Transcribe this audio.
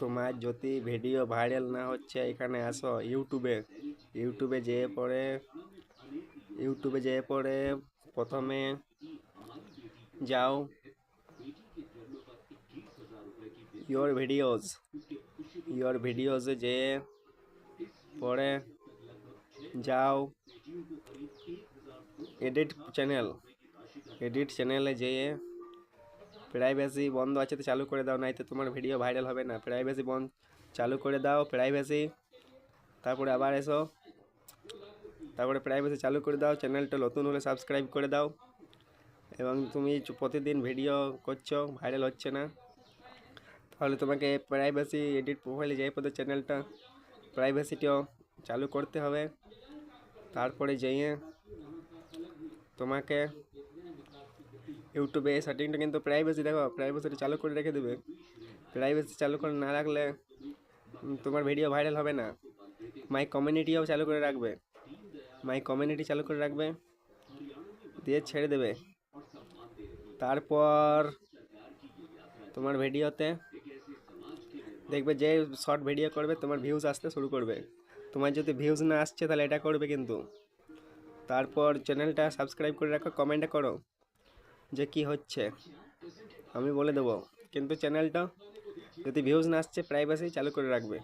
তোমার যদি video viral না হচ্ছে এখানে আসো ইউটিউবে যেয়ে পড়ে প্রথমে যাও ইয়োর ভিডিওজে যেয়ে পরে যাও এডিট চ্যানেলে যেয়ে প্রাইভেসি বন্ধ আছে তো চালু করে দাও, নাই তো তোমার ভিডিও ভাইরাল হবে না। প্রাইভেসি বন্ধ চালু করে দাও, প্রাইভেসি, তারপরে আবার এসো, তারপরে প্রাইভেসি চালু করে দাও, চ্যানেলটা নতুন হলে সাবস্ক্রাইব করে দাও। এবং তুমি প্রতিদিন ভিডিও করছো, ভাইরাল হচ্ছে না, তাহলে তোমাকে প্রাইভেসি এডিট প্রোফাইলে যাই পথে চ্যানেলটা প্রাইভেসিটিও চালু করতে হবে। তারপরে যেয়ে তোমাকে ইউটিউবে এই সেটিংটা কিন্তু প্রাইভেসি দেখো, প্রাইভেসিটা চালু করে রেখে দেবে। প্রাইভেসি চালু করে না রাখলে তোমার ভিডিও ভাইরাল হবে না। মাই কমিউনিটিও চালু করে রাখবে, দিয়ে ছেড়ে দেবে। তারপর তোমার ভিডিওতে দেখবে যে শর্ট ভিডিও করবে তোমার ভিউজ আসতে শুরু করবে। তোমার যদি ভিউজ না আসছে তাহলে এটা করবে কিন্তু। তারপর চ্যানেলটা সাবস্ক্রাইব করে রাখো, কমেন্টে করো যে কি হচ্ছে, আমি বলে দেবো। কিন্তু চ্যানেলটা যদি ভিউজ না আসছে প্রাইভেসি চালু করে রাখবে।